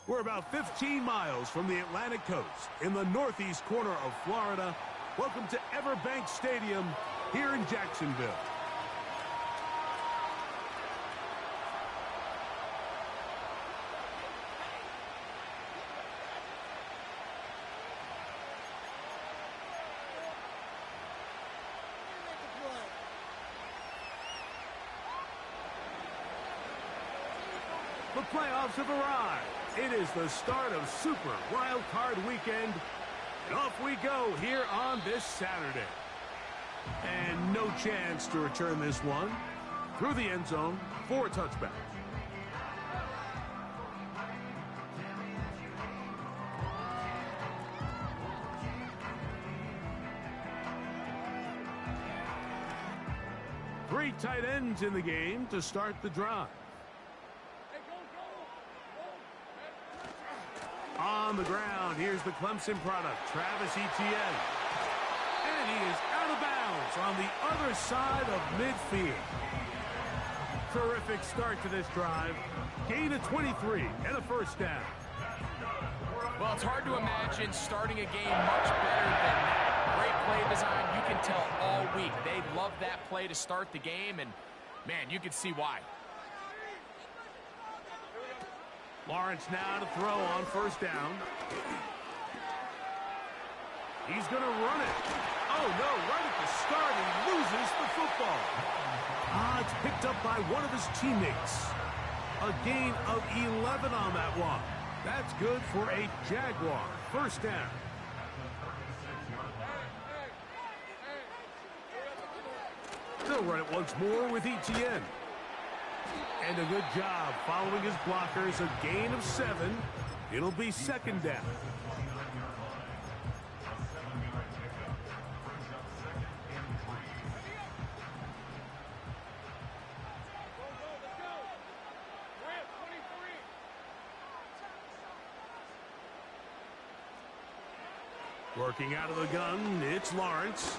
We're about 15 miles from the Atlantic coast in the northeast corner of Florida. Welcome to Everbank Stadium here in Jacksonville. The playoffs have arrived. It is the start of Super Wildcard Weekend. And off we go here on this Saturday. And no chance to return this one. Through the end zone for a touchback. Three tight ends in the game to start the drive. On the ground, here's the Clemson product, Travis Etienne. And he is out of bounds on the other side of midfield. Terrific start to this drive. Gain of 23 and a first down. Well, it's hard to imagine starting a game much better than that. Great play design. You can tell all week they love that play to start the game, and, man, you can see why. Lawrence now to throw on first down. He's going to run it. Oh, no, right at the start, he loses the football. It's picked up by one of his teammates. A gain of 11 on that one. That's good for a Jaguar. First down. They'll run it once more with Etienne. And a good job following his blockers. A gain of 7. It'll be second down. Working out of the gun, it's Lawrence.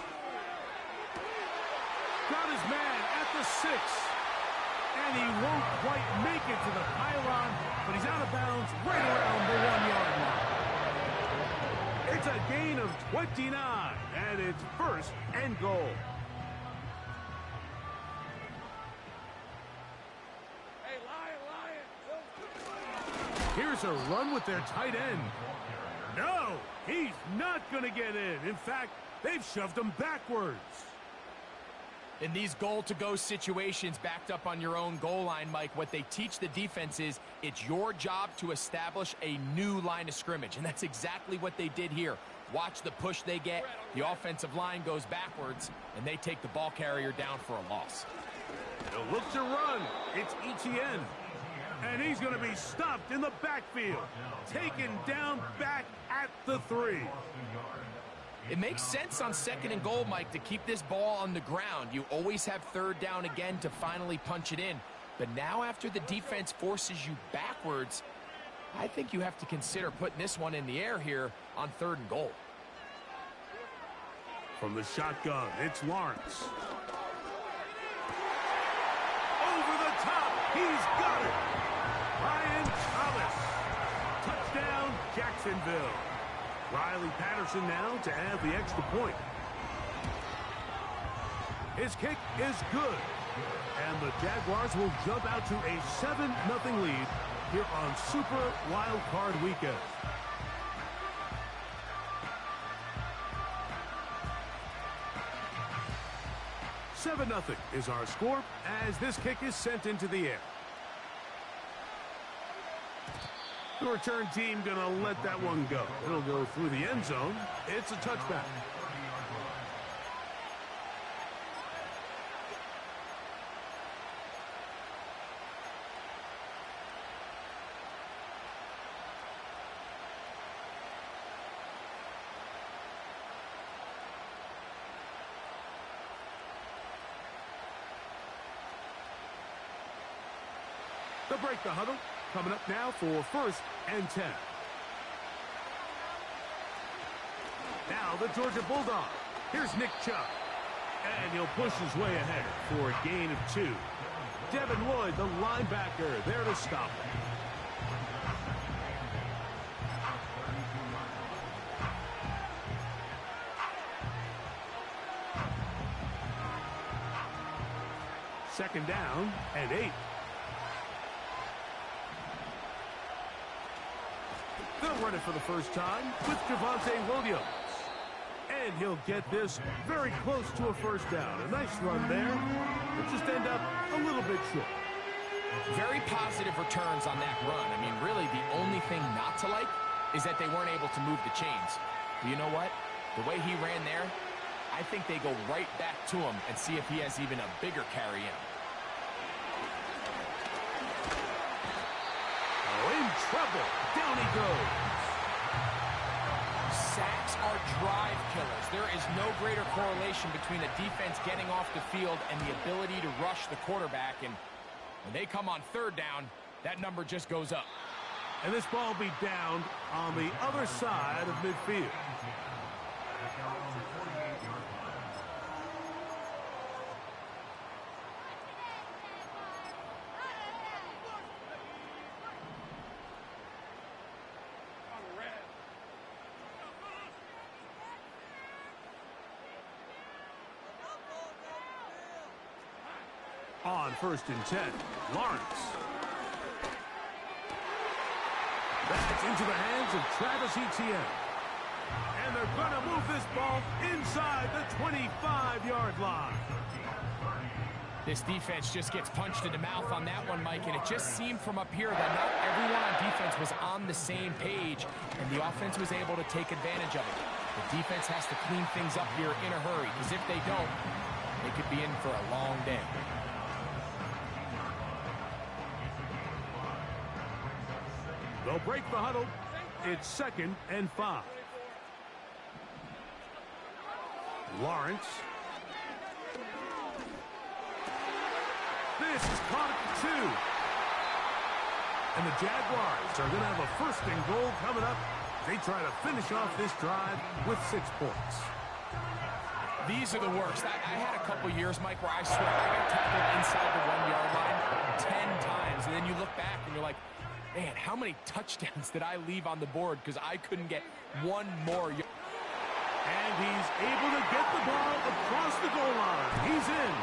Got his man at the 6. And he won't quite make it to the pylon, but he's out of bounds right around the 1 yard line. It's a gain of 29, and it's first and goal. Hey, Lion. Here's a run with their tight end. No, he's not going to get in. In fact, they've shoved him backwards. In these goal-to-go situations backed up on your own goal line, Mike, what they teach the defense is it's your job to establish a new line of scrimmage, and that's exactly what they did here. Watch the push they get. The offensive line goes backwards, and they take the ball carrier down for a loss. They'll look to run. It's Etienne. And he's going to be stopped in the backfield. Taken down back at the 3. It makes sense on second and goal, Mike, to keep this ball on the ground. You always have third down again to finally punch it in. But now after the defense forces you backwards, I think you have to consider putting this one in the air here on third and goal. From the shotgun, it's Lawrence. Over the top, he's got it. Ryan Thomas. Touchdown, Jacksonville. Riley Patterson now to add the extra point. His kick is good. And the Jaguars will jump out to a 7-0 lead here on Super Wildcard Weekend. $7-0 is our score as this kick is sent into the air. The return team going to let that one go. It'll go through the end zone. It's a touchback. They'll break the huddle. Coming up now for first and 10. Now the Georgia Bulldog. Here's Nick Chubb. And he'll push his way ahead for a gain of 2. Devin Lloyd, the linebacker, there to stop him. Second down and 8. They'll run it for the first time with Javonte Williams. And he'll get this very close to a first down. A nice run there. It'll just end up a little bit short. Very positive returns on that run. I mean, really, the only thing not to like is that they weren't able to move the chains. But you know what? The way he ran there, I think they go right back to him and see if he has even a bigger carry in. Oh, in trouble. Down he goes. Sacks are drive killers. There is no greater correlation between a defense getting off the field and the ability to rush the quarterback. And when they come on third down, that number just goes up. And this ball will be down on the other side of midfield. On 1st and 10, Lawrence. That's into the hands of Travis Etienne. And they're going to move this ball inside the 25-yard line. This defense just gets punched in the mouth on that one, Mike, and it just seemed from up here that not everyone on defense was on the same page, and the offense was able to take advantage of it. The defense has to clean things up here in a hurry, because if they don't, they could be in for a long day. They'll break the huddle. It's 2nd and 5. Lawrence. This is caught at the 2. And the Jaguars are going to have a 1st and goal coming up. They try to finish off this drive with 6 points. These are the worst. I had a couple years, Mike, where I swear I got tackled inside the 1-yard line 10 times. And then you look back and you're like, man, how many touchdowns did I leave on the board because I couldn't get one more yard? And he's able to get the ball across the goal line. He's in.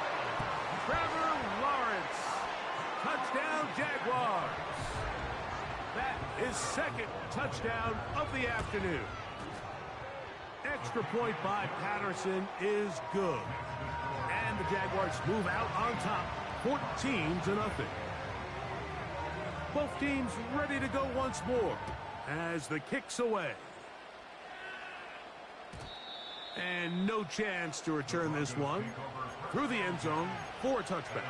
Trevor Lawrence. Touchdown, Jaguars. That is 2nd touchdown of the afternoon. Extra point by Patterson is good. And the Jaguars move out on top, 14-0. Both teams ready to go once more as the kick's away. And no chance to return this one through the end zone for a touchback.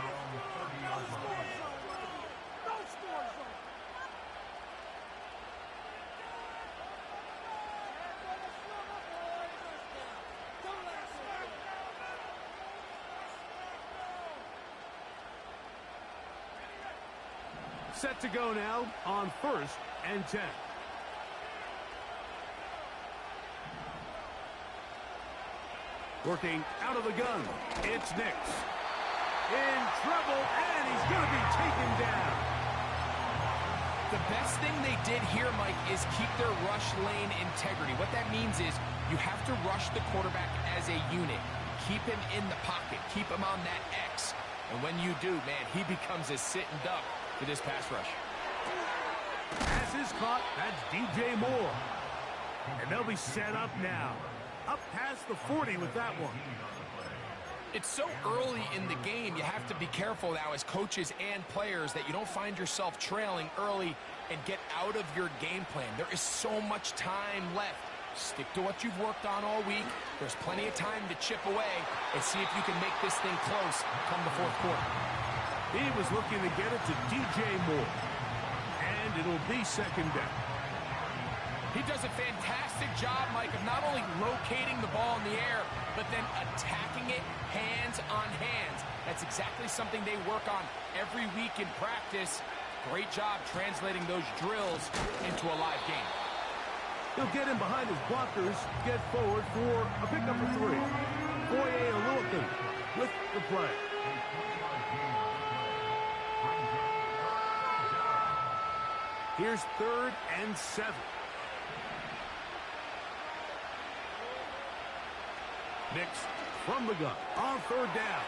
Set to go now on 1st and 10. Working out of the gun, it's Nix. In trouble, and he's going to be taken down. The best thing they did here, Mike, is keep their rush lane integrity. What that means is you have to rush the quarterback as a unit. Keep him in the pocket. Keep him on that X. And when you do, man, he becomes a sitting duck for this pass rush. Pass is caught. That's DJ Moore. And they'll be set up now. Up past the 40 with that one. It's so early in the game, you have to be careful now as coaches and players that you don't find yourself trailing early and get out of your game plan. There is so much time left. Stick to what you've worked on all week. There's plenty of time to chip away and see if you can make this thing close come the 4th quarter. He was looking to get it to DJ Moore. And it'll be 2nd down. He does a fantastic job, Mike, of not only locating the ball in the air, but then attacking it hands on hands. That's exactly something they work on every week in practice. Great job translating those drills into a live game. He'll get in behind his blockers, get forward for a pickup of 3. Foye Oluokun with the play. Here's 3rd and 7. Nix from the gun on 3rd down.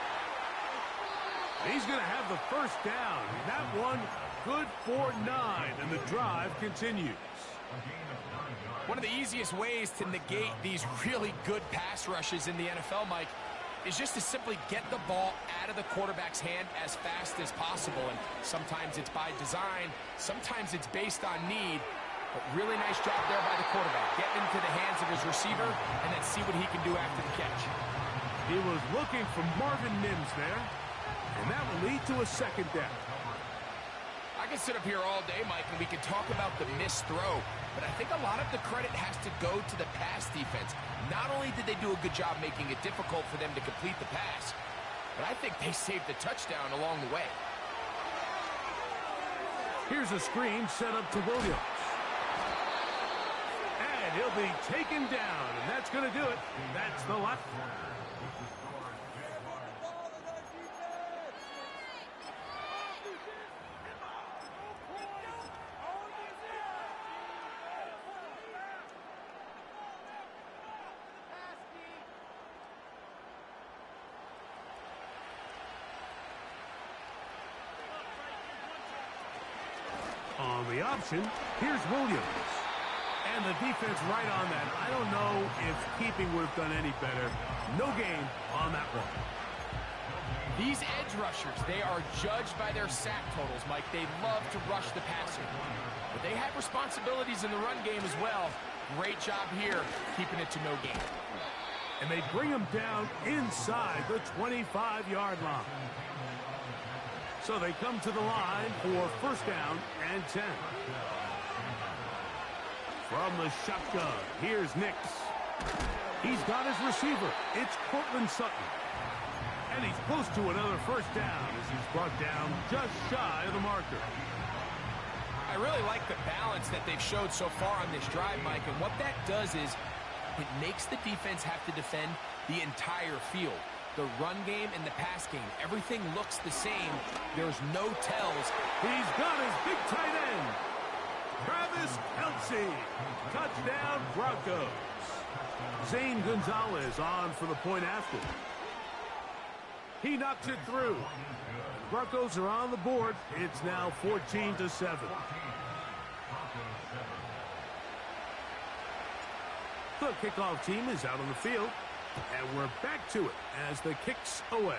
He's going to have the first down. That one good for 9, and the drive continues. One of the easiest ways to negate these really good pass rushes in the NFL, Mike, is just to simply get the ball out of the quarterback's hand as fast as possible. And sometimes it's by design, sometimes it's based on need. But really nice job there by the quarterback. Getting into the hands of his receiver and then see what he can do after the catch. He was looking for Marvin Mims there, and that will lead to a second down. I can sit up here all day, Mike, and we can talk about the missed throw, but I think a lot of the credit has to go to the pass defense. Not only did they do a good job making it difficult for them to complete the pass, but I think they saved the touchdown along the way. Here's a screen set up to Williams. And he'll be taken down, and that's going to do it. That's the left. On the option, here's Williams. And the defense right on that. I don't know if keeping would have done any better. No gain on that one. These edge rushers, they are judged by their sack totals, Mike. They love to rush the passer. But they have responsibilities in the run game as well. Great job here, keeping it to no gain. And they bring him down inside the 25-yard line. So they come to the line for first down and 10. From the shotgun, here's Nix. He's got his receiver. It's Cortland Sutton. And he's close to another first down as he's brought down just shy of the marker. I really like the balance that they've showed so far on this drive, Mike. And what that does is it makes the defense have to defend the entire field. The run game and the pass game, everything looks the same. There's no tells. He's got his big tight end, Travis Kelce. Touchdown, Broncos. Zane Gonzalez on for the point after. He knocks it through. Broncos are on the board. It's now 14-7. The kickoff team is out on the field. And we're back to it as the kick's away.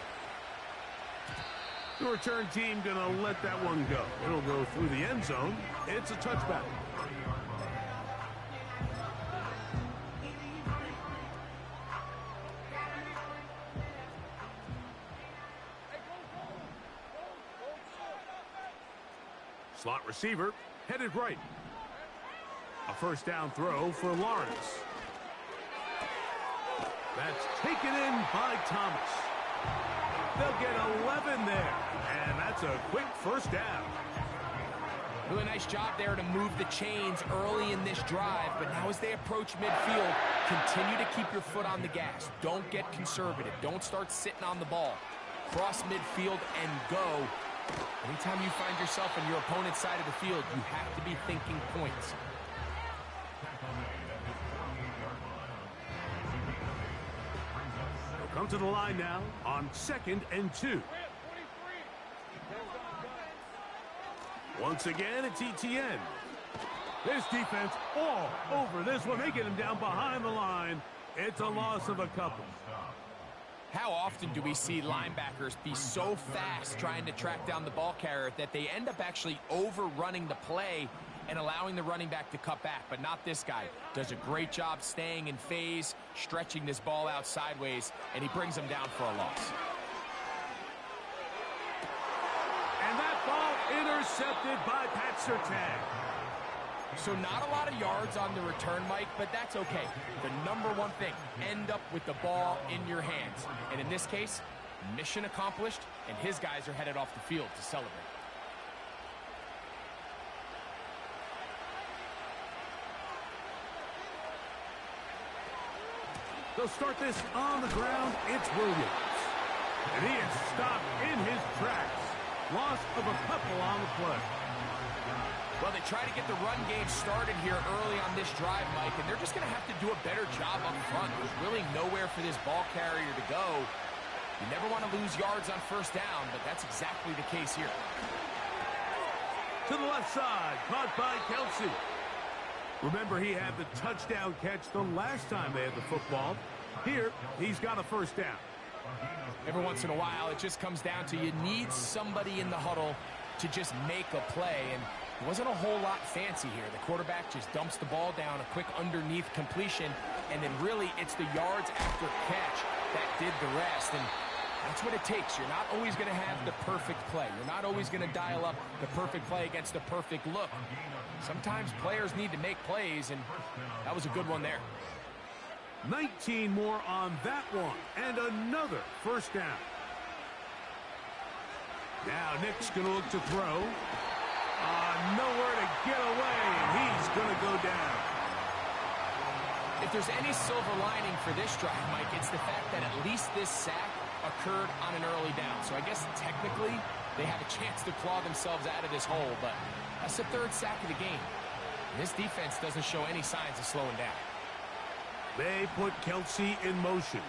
The return team going to let that one go. It'll go through the end zone. It's a touchback. Slot receiver headed right. A first down throw for Lawrence. That's taken in by Thomas. They'll get 11 there, and that's a quick first down. Really nice job there to move the chains early in this drive, but now as they approach midfield, continue to keep your foot on the gas. Don't get conservative. Don't start sitting on the ball. Cross midfield and go. Anytime you find yourself on your opponent's side of the field, you have to be thinking points. Come to the line now on 2nd and 2. Once again, it's ETN. This defense all over this one. They get him down behind the line. It's a loss of a couple. How often do we see linebackers be so fast trying to track down the ball carrier that they end up actually overrunning the play and allowing the running back to cut back? But not this guy. Does a great job staying in phase, stretching this ball out sideways, and he brings him down for a loss. And that ball intercepted by Pat Surtain. So not a lot of yards on the return, Mike, but that's okay. The number one thing, end up with the ball in your hands. And in this case, mission accomplished, and his guys are headed off the field to celebrate. They'll start this on the ground. It's Williams. And he is stopped in his tracks. Loss of a couple on the play. Well, they try to get the run game started here early on this drive, Mike, and they're just going to have to do a better job up front. There's really nowhere for this ball carrier to go. You never want to lose yards on first down, but that's exactly the case here. To the left side, caught by Kelsey. Remember, he had the touchdown catch the last time they had the football. Here, he's got a first down. Every once in a while, it just comes down to you need somebody in the huddle to just make a play, and it wasn't a whole lot fancy here. The quarterback just dumps the ball down, a quick underneath completion, and then really it's the yards after catch that did the rest, and that's what it takes. You're not always going to have the perfect play. You're not always going to dial up the perfect play against the perfect look. Sometimes players need to make plays, and that was a good one there. 19 more on that one, and another first down. Now Nick's going to look to throw. Nowhere to get away, and he's going to go down. If there's any silver lining for this drive, Mike, it's the fact that at least this sack occurred on an early down. So I guess technically they have a chance to claw themselves out of this hole, but that's the third sack of the game. And this defense doesn't show any signs of slowing down. They put Kelsey in motion.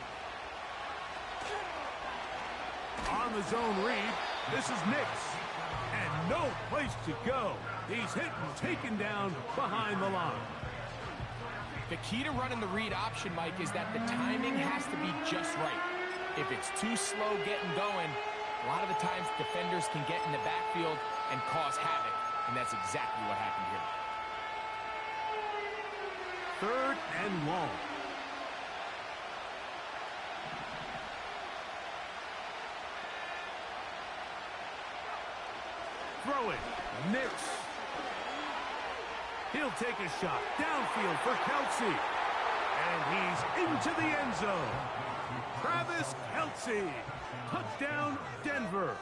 On the zone read, this is Nix. And no place to go. He's hit and taken down behind the line. The key to running the read option, Mike, is that the timing has to be just right. If it's too slow getting going, a lot of the times defenders can get in the backfield and cause havoc, and that's exactly what happened here. 3rd and long. Throw it, Nix. He'll take a shot downfield for Kelsey. And he's into the end zone. Travis Kelsey. Touchdown, Denver.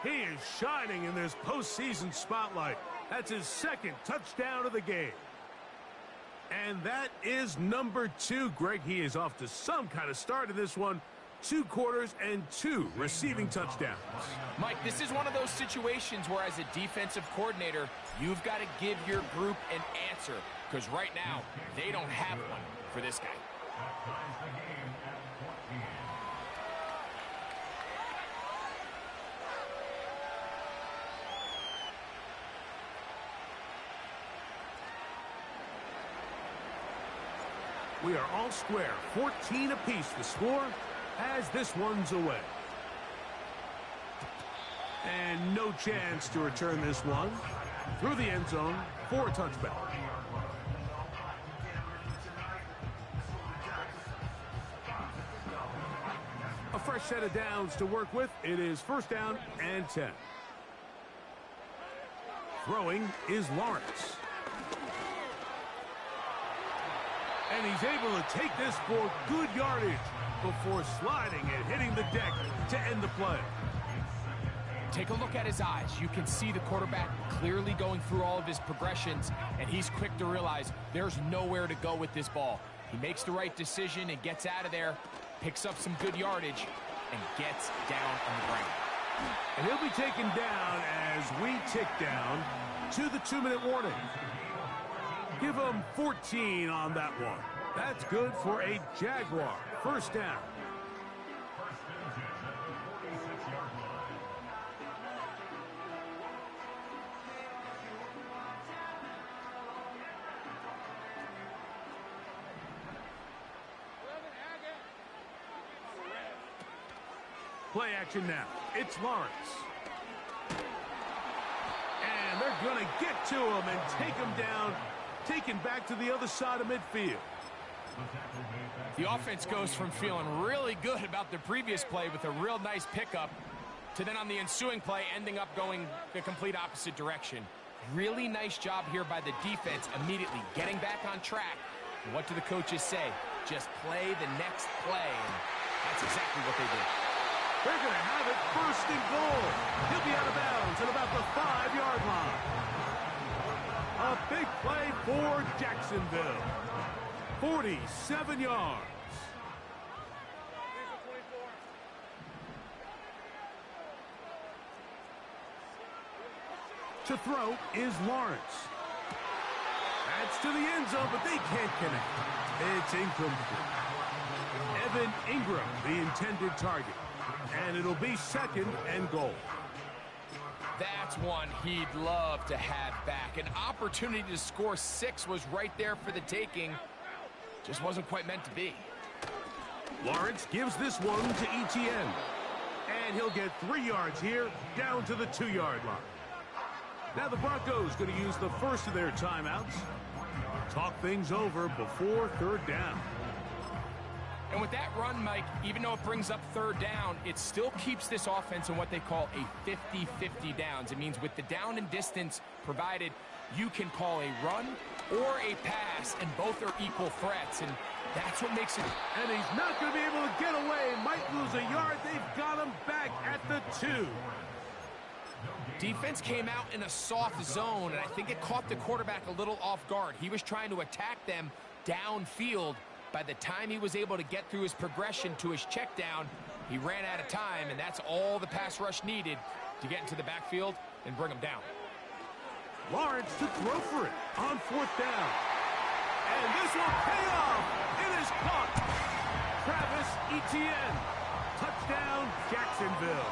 He is shining in this postseason spotlight. That's his 2nd touchdown of the game. And that is number 2. Greg, he is off to some kind of start in this one. 2 quarters and 2 receiving touchdowns. Mike, this is one of those situations where as a defensive coordinator, you've got to give your group an answer, because right now, they don't have one for this guy. We are all square, 14 apiece the score as this one's away. And no chance to return this one through the end zone for a touchback. A fresh set of downs to work with. It is 1st down and 10. Throwing is Lawrence. And he's able to take this for good yardage before sliding and hitting the deck to end the play. Take a look at his eyes. You can see the quarterback clearly going through all of his progressions, and he's quick to realize there's nowhere to go with this ball. He makes the right decision and gets out of there, picks up some good yardage, and gets down on the ground. And he'll be taken down as we tick down to the 2-minute warning. Give him 14 on that one. That's good for a Jaguar. 1st down. Play action now. It's Lawrence. And they're going to get to him and take him down, taken back to the other side of midfield. The offense goes from feeling really good about the previous play with a real nice pickup to then on the ensuing play ending up going the complete opposite direction. Really nice job here by the defense immediately getting back on track. And what do the coaches say? Just play the next play. And that's exactly what they did. They're going to have it 1st and goal. He'll be out of bounds at about the 5-yard line. A big play for Jacksonville. 47 yards. To throw is Lawrence. That's to the end zone, but they can't connect. It's incomplete. Evan Ingram, the intended target. And it'll be 2nd and goal. That's one he'd love to have back. An opportunity to score 6 was right there for the taking. Just wasn't quite meant to be. Lawrence gives this one to Etienne. And he'll get 3 yards here, down to the 2-yard line. Now the Broncos going to use the first of their timeouts. Talk things over before 3rd down. And with that run, Mike, even though it brings up 3rd down, it still keeps this offense in what they call a 50-50 downs. It means with the down and distance provided, you can call a run or a pass, and both are equal threats, and that's what makes it. And he's not going to be able to get away. Might lose a yard. They've got him back at the 2. Defense came out in a soft zone, and I think it caught the quarterback a little off guard. He was trying to attack them downfield. By the time he was able to get through his progression to his check down, he ran out of time, and that's all the pass rush needed to get into the backfield and bring him down. Lawrence to throw for it on 4th down. And this will pay off. It is caught. Travis Etienne. Touchdown, Jacksonville.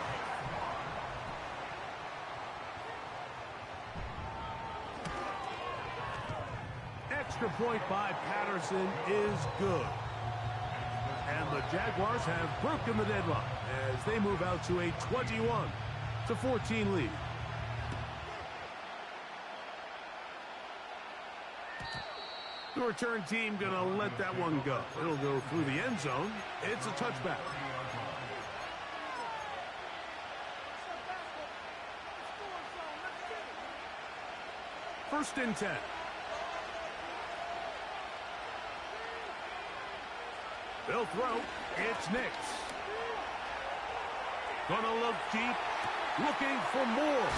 Extra point by Patterson is good. And the Jaguars have broken the deadlock as they move out to a 21-14 lead. The return team going to let that one go. It'll go through the end zone. It's a touchback. First and 10. They'll throw. It's Nix. Gonna look deep. Looking for more.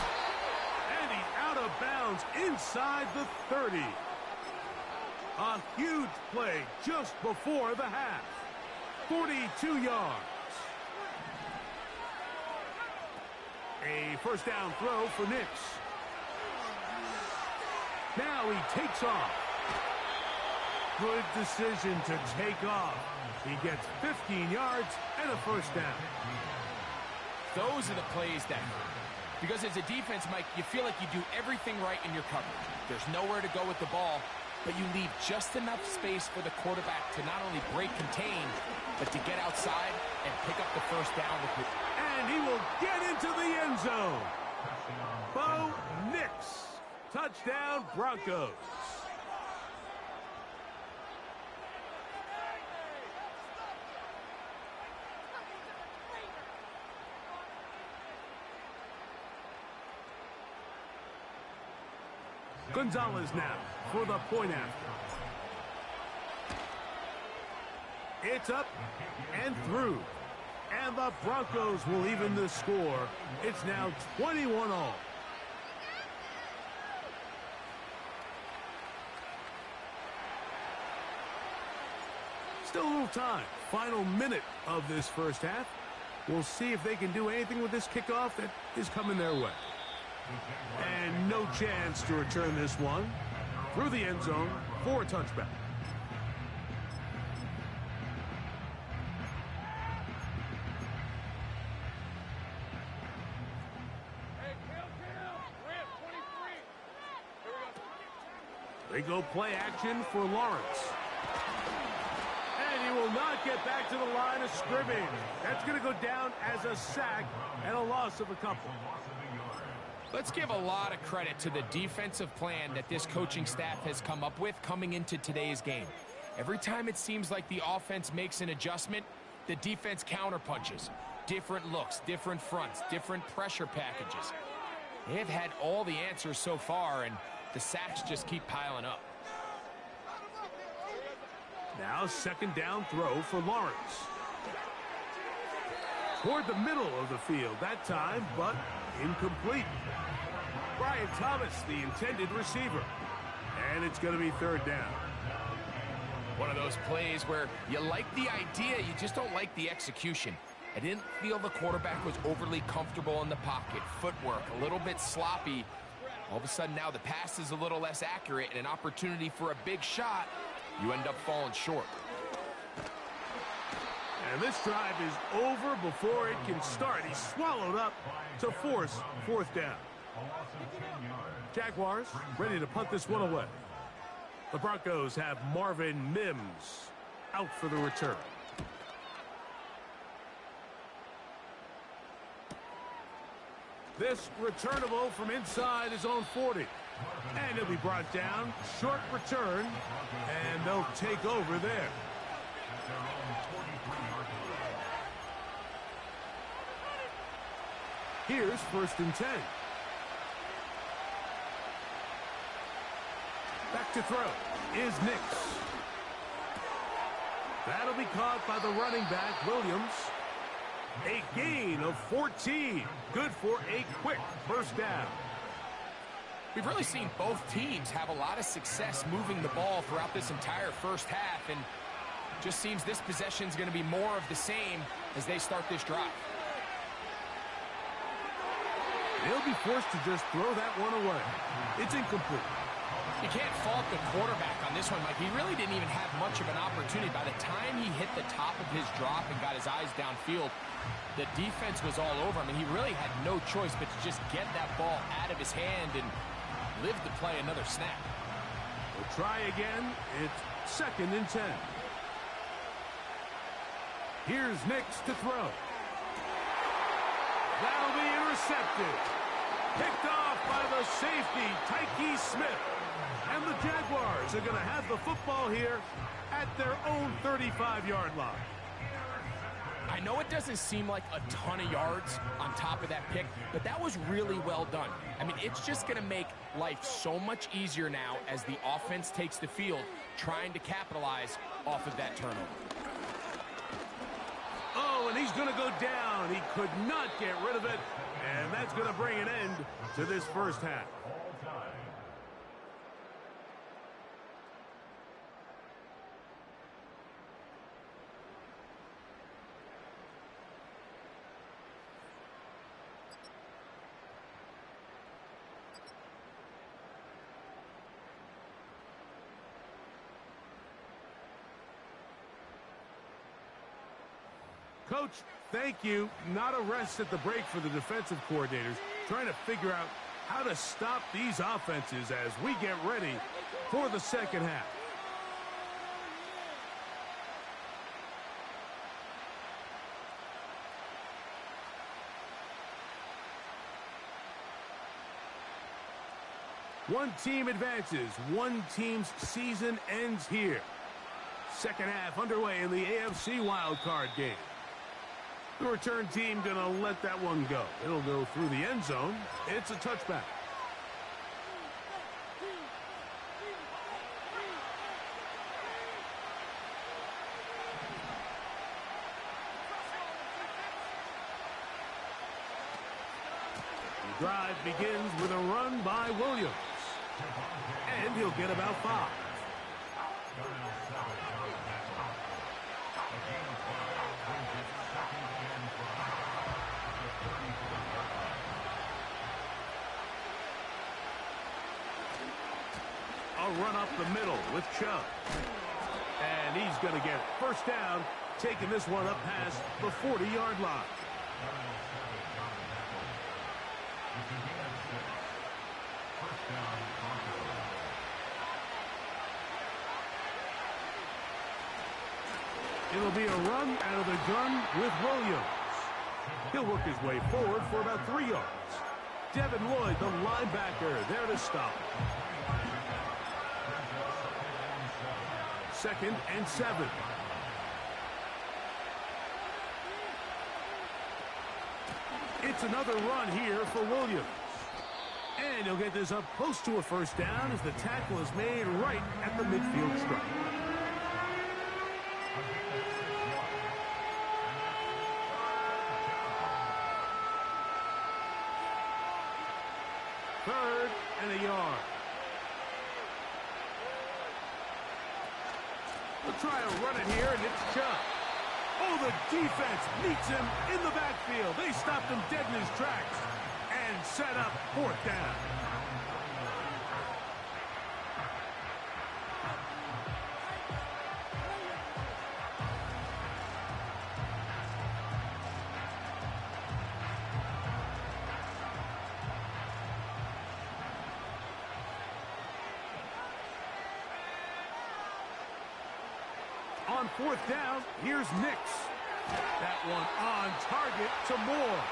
And he's out of bounds inside the 30. A huge play just before the half. 42 yards. A first down throw for Nix. Now he takes off. Good decision to take off. He gets 15 yards and a first down. Those are the plays that hurt. Because as a defense, Mike, you feel like you do everything right in your coverage. There's nowhere to go with the ball, but you leave just enough space for the quarterback to not only break contain, but to get outside and pick up the first down with it. And he will get into the end zone. Bo Nix. Touchdown, Broncos. Gonzalez now for the point after. It's up and through. And the Broncos will even the score. It's now 21-all. Still a little time. Final minute of this first half. We'll see if they can do anything with this kickoff that is coming their way. And no chance to return this one through the end zone for a touchback. They go play action for Lawrence. And he will not get back to the line of scrimmage. That's going to go down as a sack and a loss of a couple. Let's give a lot of credit to the defensive plan that this coaching staff has come up with coming into today's game. Every time it seems like the offense makes an adjustment, the defense counterpunches. Different looks, different fronts, different pressure packages. They have had all the answers so far, and the sacks just keep piling up. Now second down throw for Lawrence. Toward the middle of the field that time, but incomplete. Brian Thomas, the intended receiver. And it's going to be third down. One of those plays where you like the idea, you just don't like the execution. I didn't feel the quarterback was overly comfortable in the pocket. Footwork, a little bit sloppy. All of a sudden now the pass is a little less accurate and an opportunity for a big shot. You end up falling short. And this drive is over before it can start. He's swallowed up to force fourth down. Jaguars ready to punt this one away. The Broncos have Marvin Mims out for the return. This returnable from inside his own 40. And he'll be brought down. Short return. And they'll take over there. Here's 1st and 10. Back to throw is Nix. That'll be caught by the running back, Williams. A gain of 14. Good for a quick first down. We've really seen both teams have a lot of success moving the ball throughout this entire first half, and just seems this possession is going to be more of the same as they start this drive. They'll be forced to just throw that one away. It's incomplete. You can't fault the quarterback on this one, Mike. He really didn't even have much of an opportunity. By the time he hit the top of his drop and got his eyes downfield, the defense was all over him, and he really had no choice but to just get that ball out of his hand and live to play another snap. We'll try again. It's 2nd and 10. Here's Nix to throw. That'll be intercepted. Picked off by the safety, Tyke Smith. And the Jaguars are going to have the football here at their own 35-yard line. I know it doesn't seem like a ton of yards on top of that pick, but that was really well done. I mean, it's just going to make life so much easier now as the offense takes the field, trying to capitalize off of that turnover. Oh, and he's going to go down. He could not get rid of it, and that's going to bring an end to this first half. Coach, thank you. Not a rest at the break for the defensive coordinators, trying to figure out how to stop these offenses as we get ready for the second half. One team advances. One team's season ends here. Second half underway in the AFC Wildcard game. The return team going to let that one go. It'll go through the end zone. It's a touchback. The drive begins with a run by Williams. And he'll get about 5. A run up the middle with Chubb. And he's going to get first down, taking this one up past the 40-yard line. It'll be a run out of the gun with Williams. He'll work his way forward for about 3 yards. Devin Lloyd, the linebacker, there to stop. 2nd and 7. It's another run here for Williams. And he'll get this up close to a first down as the tackle is made right at the midfield stripe. Third and a yard. We'll try to run it here, and it's Chubb. Oh, the defense meets him in the backfield. They stopped him dead in his tracks and set up fourth down. On fourth down, here's Nix. That one on target to Moore.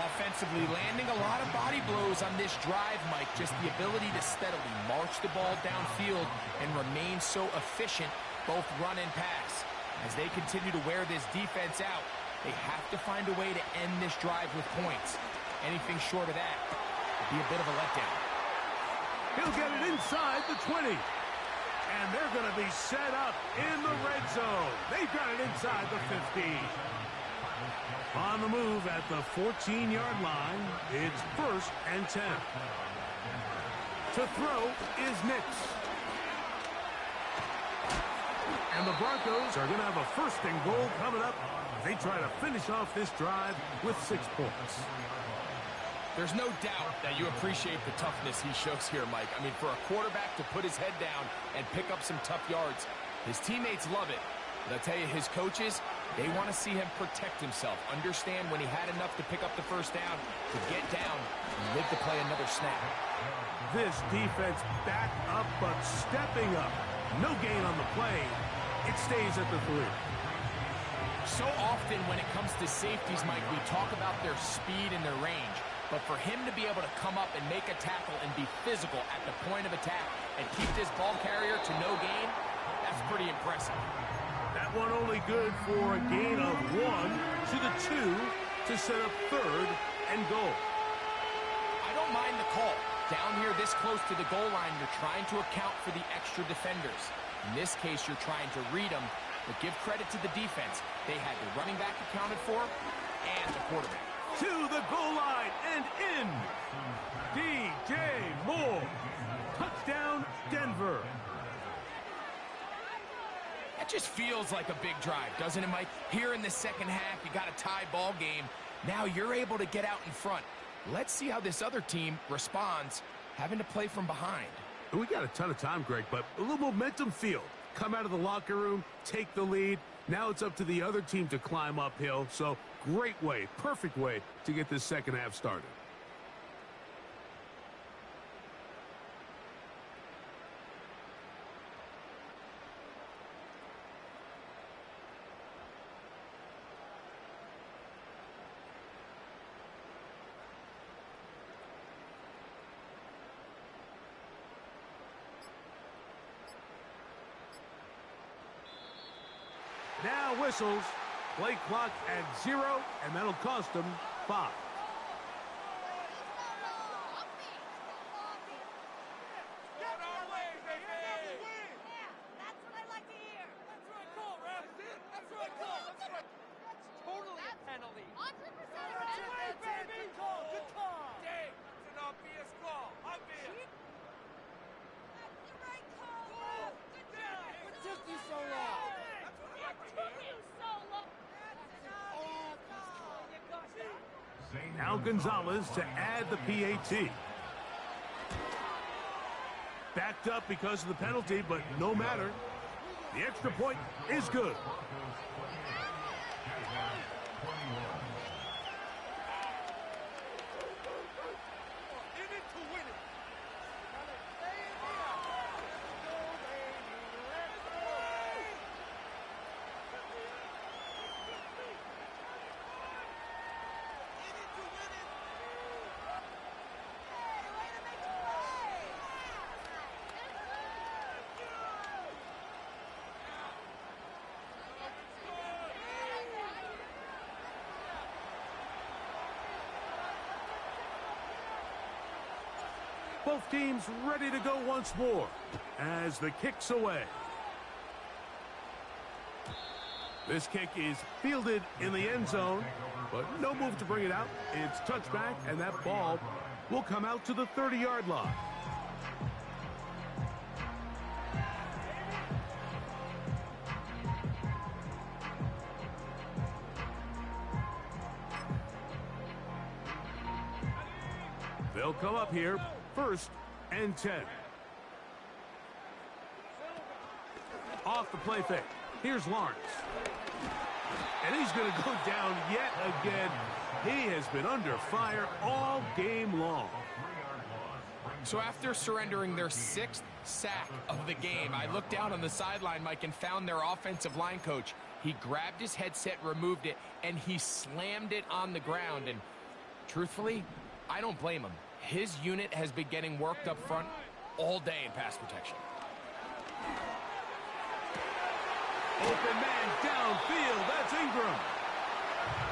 Offensively, landing a lot of body blows on this drive, Mike. Just the ability to steadily march the ball downfield and remain so efficient, both run and pass. As they continue to wear this defense out, they have to find a way to end this drive with points. Anything short of that would be a bit of a letdown. He'll get it inside the 20. And they're going to be set up in the red zone. They've got it inside the 15. On the move at the 14-yard line, it's 1st and 10. To throw is Nix. And the Broncos are going to have a 1st and goal coming up. They try to finish off this drive with 6 points. There's no doubt that you appreciate the toughness he shows here, Mike. I mean, for a quarterback to put his head down and pick up some tough yards, his teammates love it. But I'll tell you, his coaches, they want to see him protect himself, understand when he had enough to pick up the 1st down, to get down and live to play another snap. This defense back up, but stepping up. No gain on the play. It stays at the 3. So often when it comes to safeties, Mike, we talk about their speed and their range. But for him to be able to come up and make a tackle and be physical at the point of attack and keep this ball carrier to no gain, that's pretty impressive. That one only good for a gain of 1 to the 2 to set up 3rd and goal. I don't mind the call. Down here this close to the goal line, you're trying to account for the extra defenders. In this case, you're trying to read them, but give credit to the defense. They had the running back accounted for and the quarterback. To the goal line and in. DJ Moore. Touchdown, Denver. That just feels like a big drive, doesn't it, Mike? Here in the second half, you got a tie ball game. Now you're able to get out in front. Let's see how this other team responds, having to play from behind. We got a ton of time, Greg, but a little momentum field. Come out of the locker room, take the lead. Now it's up to the other team to climb uphill. So great way, perfect way to get this second half started. Now whistles. Play clock at 0, and that'll cost them 5. Now Gonzalez to add the PAT. Backed up because of the penalty, but no matter. The extra point is good. Both teams ready to go once more as the kick's away. This kick is fielded in the end zone, but no move to bring it out. It's touchback, and that ball will come out to the 30-yard line. They'll come up here. 1st and 10. Off the play fake. Here's Lawrence. And he's going to go down yet again. He has been under fire all game long. So after surrendering their 6th sack of the game, I looked down on the sideline, Mike, and found their offensive line coach. He grabbed his headset, removed it, and he slammed it on the ground. And truthfully, I don't blame him. His unit has been getting worked up front all day in pass protection. Open man downfield. That's Ingram.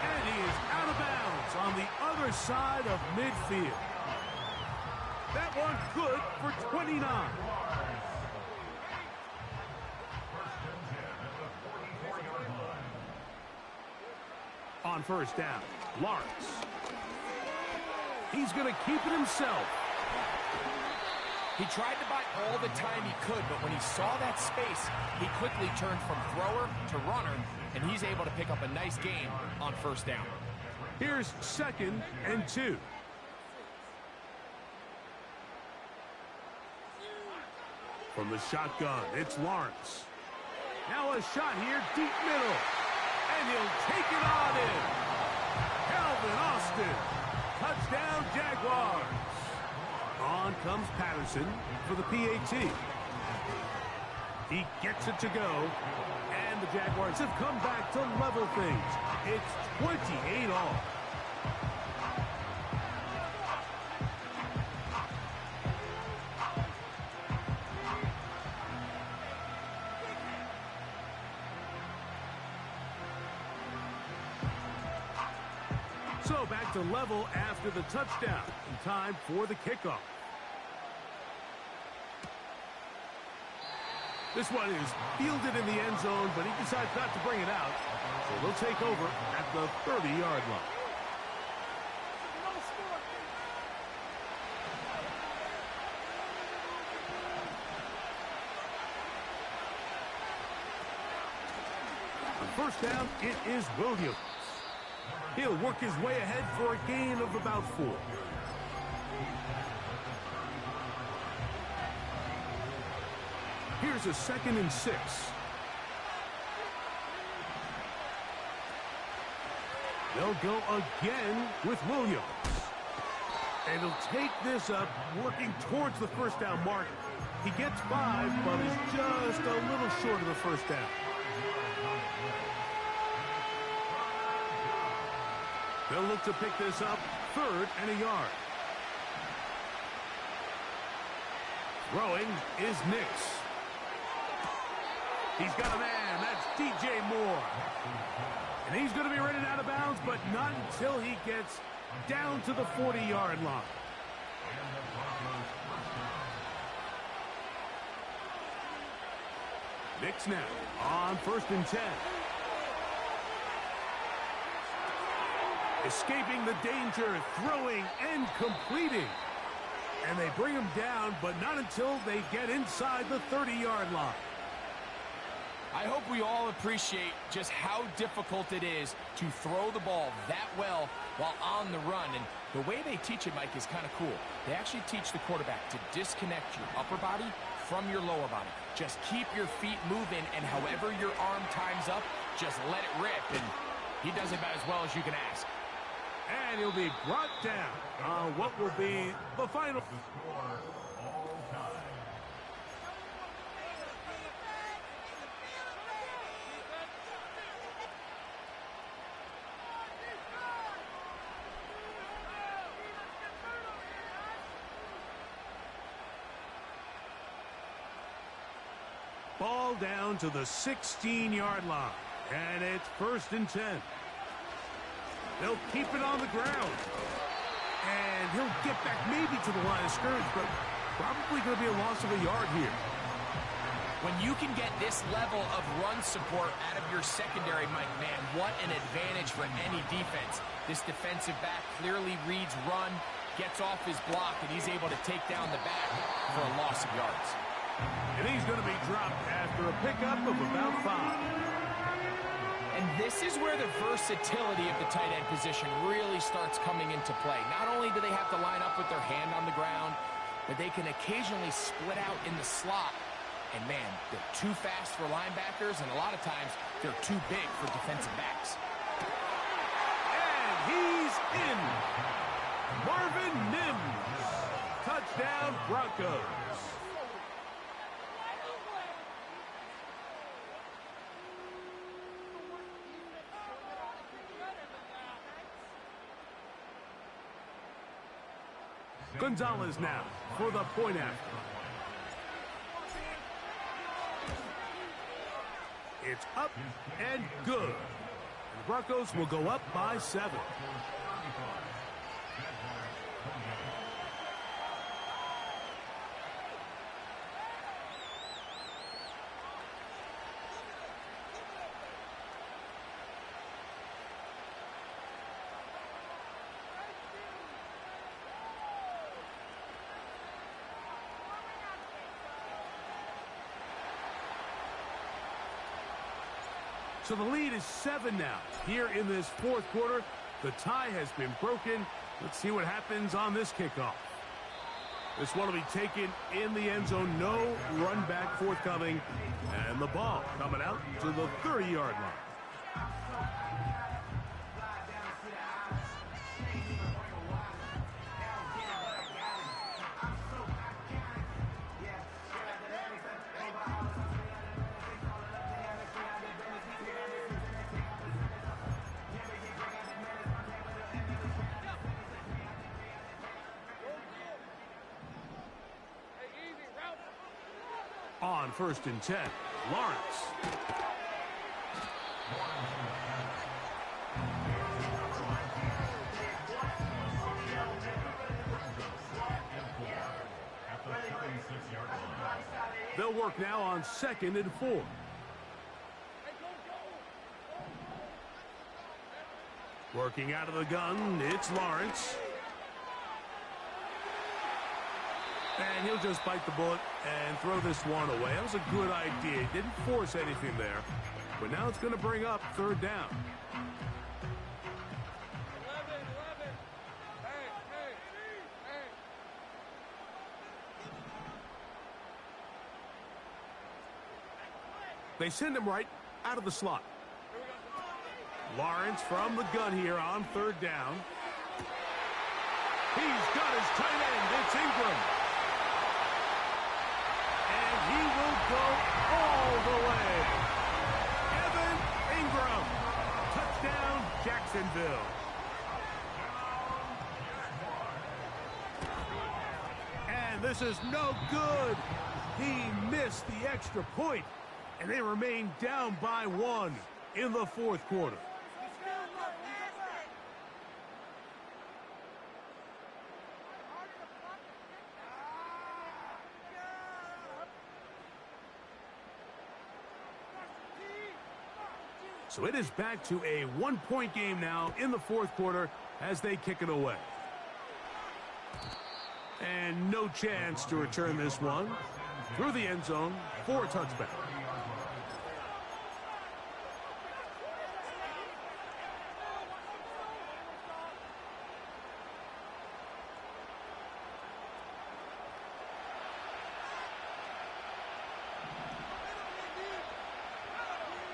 And he is out of bounds on the other side of midfield. That one good for 29. On first down, Lawrence. He's going to keep it himself. He tried to buy all the time he could, but when he saw that space, he quickly turned from thrower to runner, and he's able to pick up a nice gain on first down. Here's 2nd and 2. From the shotgun, it's Lawrence. Now a shot here, deep middle. And he'll take it on in. Calvin Austin. Touchdown, Jaguars. On comes Patterson for the PAT. He gets it to go. And the Jaguars have come back to level things. It's 28 all. So back to level after the touchdown. In time for the kickoff. This one is fielded in the end zone, but he decides not to bring it out. So they'll take over at the 30-yard line. On first down, it is Williams. He'll work his way ahead for a gain of about 4. Here's a 2nd and 6. They'll go again with Williams. And he'll take this up, working towards the first down mark. He gets 5, but is just a little short of the first down. They'll look to pick this up, 3rd and a yard. Throwing is Nix. He's got a man. That's DJ Moore. And he's going to be running out of bounds, but not until he gets down to the 40-yard line. Nix now on 1st and 10. Escaping the danger, throwing and completing. And they bring him down, but not until they get inside the 30-yard line. I hope we all appreciate just how difficult it is to throw the ball that well while on the run. And the way they teach it, Mike, is kind of cool. They actually teach the quarterback to disconnect your upper body from your lower body. Just keep your feet moving, and however your arm times up, just let it rip. And he does it about as well as you can ask. And he'll be brought down on what will be the final. Ball down to the 16-yard line. And it's 1st and 10. They'll keep it on the ground. And he'll get back maybe to the line of scrimmage, but probably going to be a loss of a yard here. When you can get this level of run support out of your secondary, Mike, man, what an advantage for any defense. This defensive back clearly reads run, gets off his block, and he's able to take down the back for a loss of yards. And he's going to be dropped after a pickup of about 5. And this is where the versatility of the tight end position really starts coming into play. Not only do they have to line up with their hand on the ground, but they can occasionally split out in the slot. And man, they're too fast for linebackers, and a lot of times they're too big for defensive backs. And he's in. Marvin Mims. Touchdown. Touchdown, Broncos. Gonzalez now for the point after. It's up and good. And the Broncos will go up by 7. So the lead is 7 now. Here in this fourth quarter, the tie has been broken. Let's see what happens on this kickoff. This one will be taken in the end zone. No run back forthcoming. And the ball coming out to the 30-yard line. On 1st and 10, Lawrence. They'll work now on 2nd and 4. Working out of the gun, it's Lawrence. And he'll just bite the bullet and throw this one away. That was a good idea. He didn't force anything there. But now it's going to bring up 3rd down. They send him right out of the slot. Lawrence from the gun here on 3rd down. He's got his tight end. It's Ingram. He will go all the way. Evan Ingram. Touchdown, Jacksonville. And this is no good. He missed the extra point, and they remain down by 1 in the fourth quarter. So it is back to a 1-point game now in the fourth quarter as they kick it away. And no chance to return this one through the end zone for a touchback.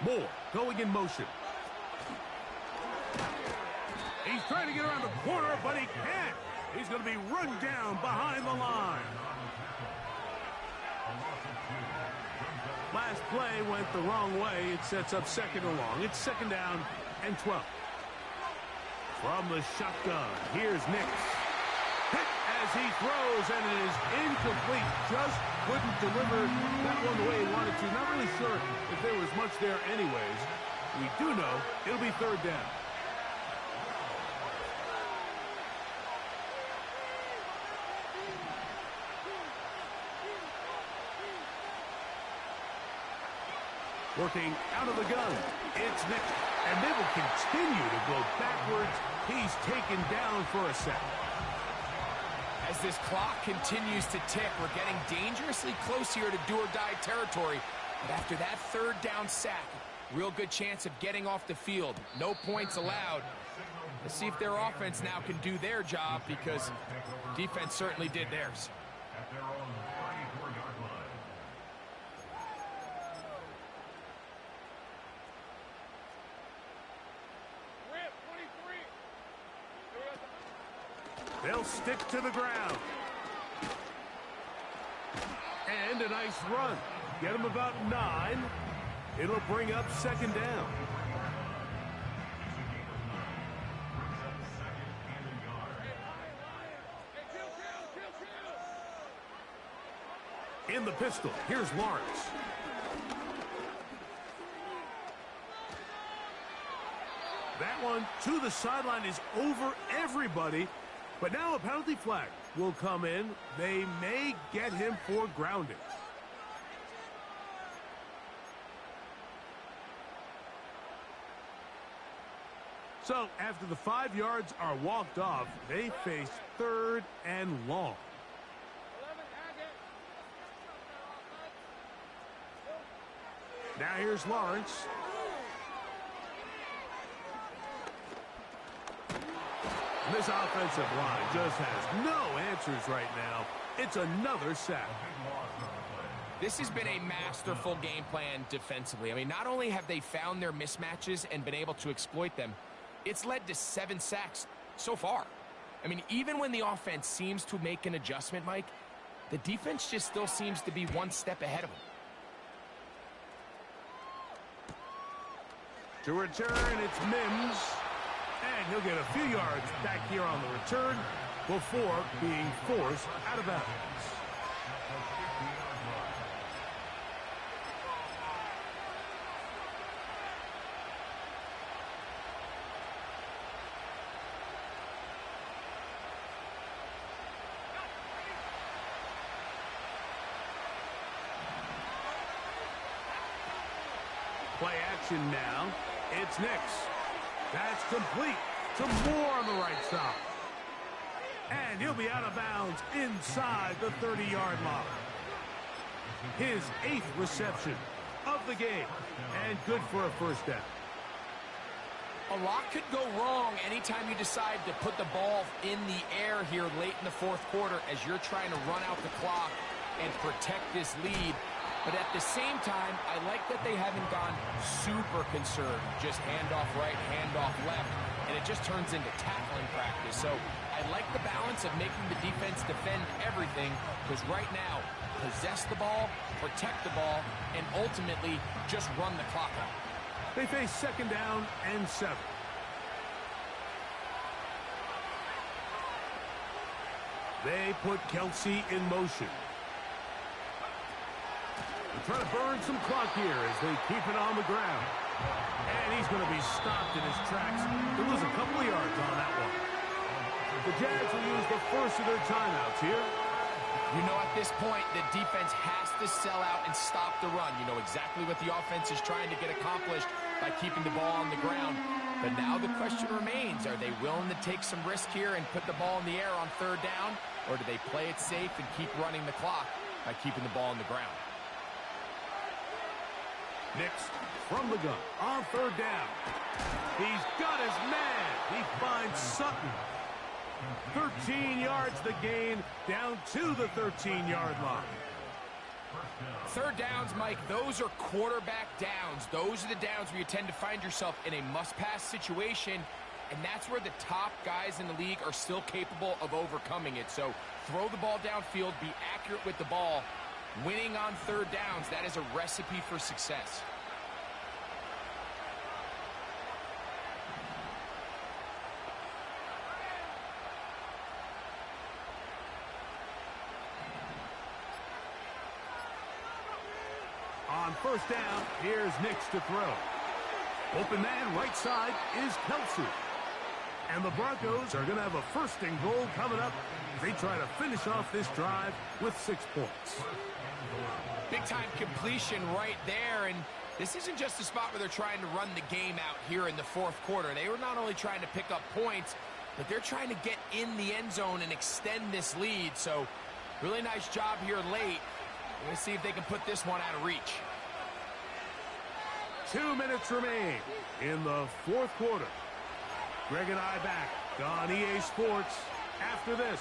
Moore going in motion. He's trying to get around the corner, but he can't. He's going to be run down behind the line. Last play went the wrong way. It sets up 2nd and long. It's 2nd down and 12. From the shotgun, here's Nix. Hit as he throws, and it is incomplete. Just couldn't deliver that one the way he wanted to. Not really sure if there was much there anyways. We do know it'll be 3rd down. Working out of the gun, it's Nick, and they will continue to go backwards. He's taken down for a sack. As this clock continues to tick, we're getting dangerously close here to do-or-die territory. But after that 3rd down sack, real good chance of getting off the field. No points allowed. Let's see if their offense now can do their job, because defense certainly did theirs. They'll stick to the ground. And a nice run. Get him about 9. It'll bring up second down. In the pistol, here's Lawrence. That one to the sideline is over everybody. But now a penalty flag will come in. They may get him for grounding. So after the 5 yards are walked off, they face 3rd and long. Now here's Lawrence. This offensive line just has no answers right now. It's another sack. This has been a masterful game plan defensively. I mean, not only have they found their mismatches and been able to exploit them, it's led to 7 sacks so far. I mean, even when the offense seems to make an adjustment, Mike, the defense just still seems to be one step ahead of them. To return, it's Mims. And he'll get a few yards back here on the return before being forced out of bounds. Play action now. It's Nix. That's complete to Moore on the right side. And he'll be out of bounds inside the 30-yard line. His 8th reception of the game. And good for a first down. A lot could go wrong anytime you decide to put the ball in the air here late in the 4th quarter as you're trying to run out the clock and protect this lead. But at the same time, I like that they haven't gone super conserved. Just handoff right, handoff left, and it just turns into tackling practice. So I like the balance of making the defense defend everything, because right now, possess the ball, protect the ball, and ultimately just run the clock out. They face 2nd down and 7. They put Kelsey in motion. Trying to burn some clock here as they keep it on the ground. And he's going to be stopped in his tracks. He'll lose a couple of yards on that one. The Jags will use the first of their timeouts here. You know, at this point, the defense has to sell out and stop the run. You know exactly what the offense is trying to get accomplished by keeping the ball on the ground. But now the question remains, are they willing to take some risk here and put the ball in the air on 3rd down? Or do they play it safe and keep running the clock by keeping the ball on the ground? Next, from the gun, on 3rd down. He's got his man. He finds Sutton. 13 yards the gain, down to the 13-yard line. 3rd downs, Mike, those are quarterback downs. Those are the downs where you tend to find yourself in a must-pass situation, and that's where the top guys in the league are still capable of overcoming it. So throw the ball downfield, be accurate with the ball. Winning on 3rd downs, that is a recipe for success. On 1st down, here's Nix to throw. Open man, right side, is Kelsey. And the Broncos are going to have a 1st and goal coming up. They try to finish off this drive with 6 points. Big-time completion right there, and this isn't just a spot where they're trying to run the game out here in the 4th quarter. They were not only trying to pick up points, but they're trying to get in the end zone and extend this lead. So really nice job here late. We're going to see if they can put this one out of reach. 2 minutes remain in the 4th quarter. Greg and I back on EA Sports after this.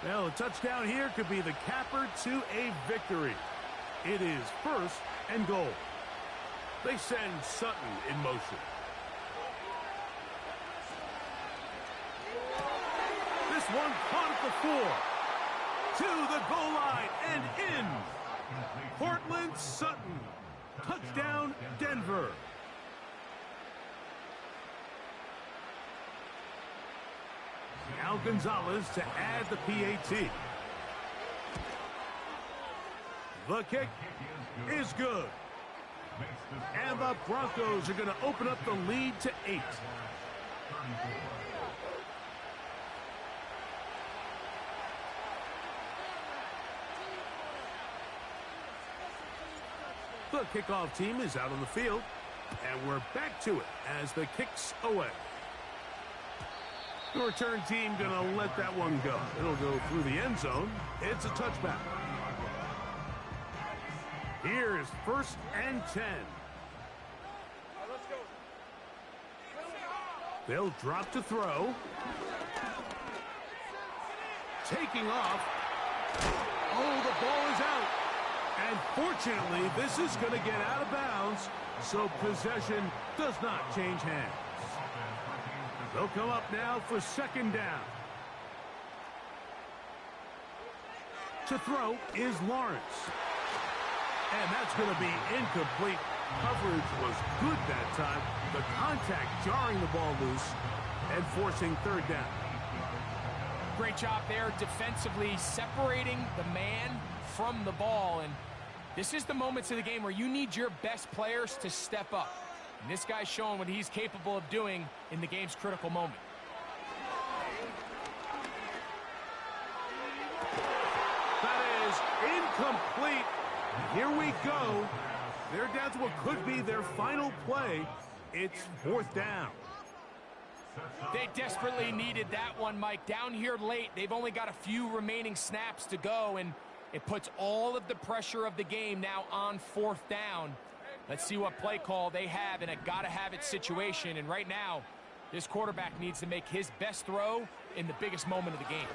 Well, a touchdown here could be the capper to a victory. It is 1st and goal. They send Sutton in motion. This one caught at the 4. To the goal line and in. Portland Sutton. Touchdown, Denver. Now Gonzalez to add the PAT. The kick is good. And the Broncos are going to open up the lead to 8. The kickoff team is out on the field, and we're back to it as the kick's away. The return team going to let that one go. It'll go through the end zone. It's a touchback. Here's 1st and 10. They'll drop to throw. Taking off. Oh, the ball is out. And fortunately, this is going to get out of bounds, so possession does not change hands. They'll come up now for 2nd down. To throw is Lawrence. And that's going to be incomplete. Coverage was good that time. The contact jarring the ball loose and forcing 3rd down. Great job there defensively, separating the man from the ball. And this is the moments of the game where you need your best players to step up. And this guy's showing what he's capable of doing in the game's critical moment. That is incomplete. Here we go. They're down to what could be their final play. It's 4th down. They desperately needed that one, Mike. Down here late, they've only got a few remaining snaps to go, and it puts all of the pressure of the game now on 4th down. Let's see what play call they have in a gotta-have-it situation. And right now, this quarterback needs to make his best throw in the biggest moment of the game.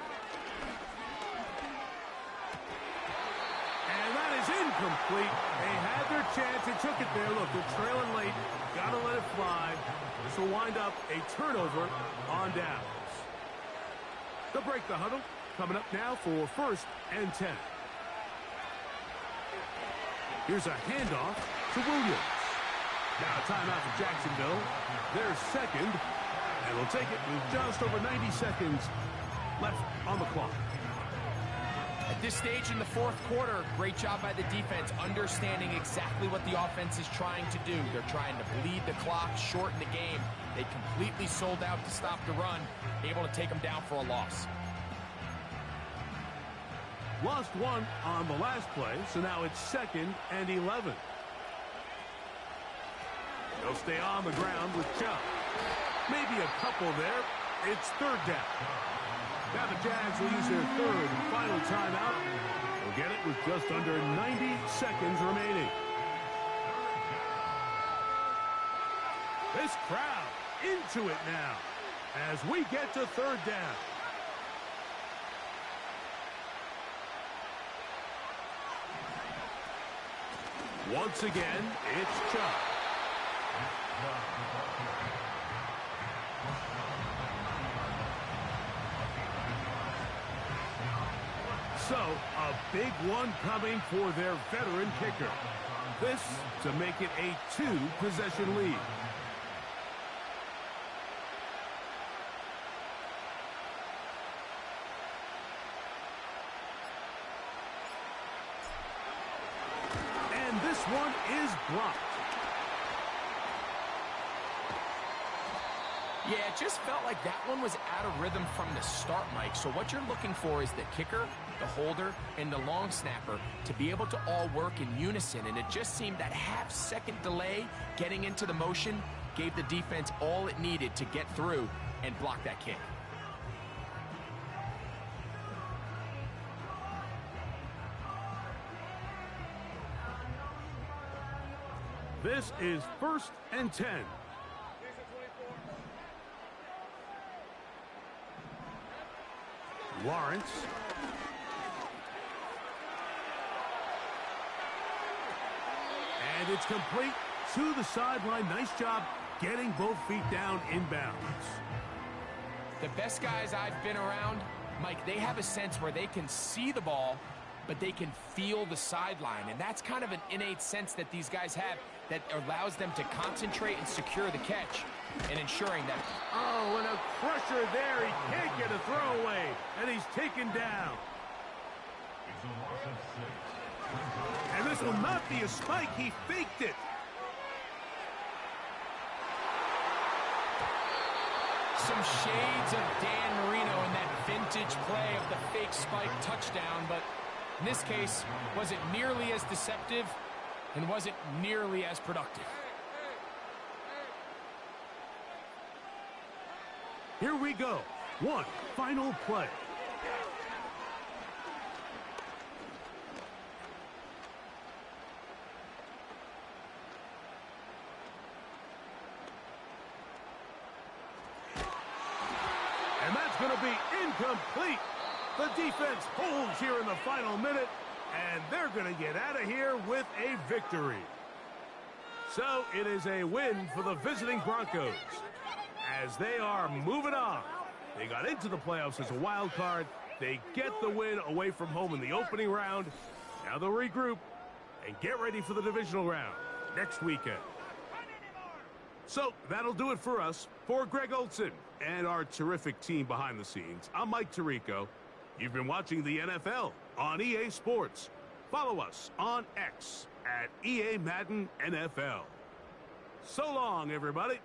And that is incomplete. They had their chance. They took it there. Look, they're trailing late. Gotta let it fly. This will wind up a turnover on downs. They'll break the huddle. Coming up now for 1st and 10. Here's a handoff to Williams. Now a timeout for Jacksonville. Their 2nd. And we'll take it with just over 90 seconds left on the clock. At this stage in the 4th quarter, great job by the defense, understanding exactly what the offense is trying to do. They're trying to bleed the clock, shorten the game. They completely sold out to stop the run, able to take them down for a loss. Lost one on the last play, so now it's 2nd and 11. They'll stay on the ground with Chubb. Maybe a couple there. It's 3rd down. Now the Jags will use their 3rd and final timeout. They'll get it with just under 90 seconds remaining. This crowd into it now as we get to 3rd down. Once again, it's Chubb. So, a big one coming for their veteran kicker. This to make it a 2-possession lead. And this one is blocked. Yeah, it just felt like that one was out of rhythm from the start, Mike. So what you're looking for is the kicker, the holder, and the long snapper to be able to all work in unison. And it just seemed that half-second delay getting into the motion gave the defense all it needed to get through and block that kick. This is 1st and 10. Lawrence. And it's complete to the sideline. Nice job getting both feet down inbounds. The best guys I've been around, Mike, they have a sense where they can see the ball, but they can feel the sideline. And that's kind of an innate sense that these guys have that allows them to concentrate and secure the catch and ensuring that. Oh, and a crusher there. He can't get a throwaway, and he's taken down. And this will not be a spike. He faked it. Some shades of Dan Marino in that vintage play of the fake spike touchdown, but in this case, wasn't nearly as deceptive and wasn't nearly as productive. Here we go. One final play. And that's going to be incomplete. The defense holds here in the final minute, and they're going to get out of here with a victory. So it is a win for the visiting Broncos as they are moving on. They got into the playoffs as a wild card. They get the win away from home in the opening round. Now they'll regroup and get ready for the divisional round next weekend. So that'll do it for us. For Greg Olson and our terrific team behind the scenes, I'm Mike Tirico. You've been watching the NFL on EA Sports. Follow us on X at EA Madden NFL. So long, everybody.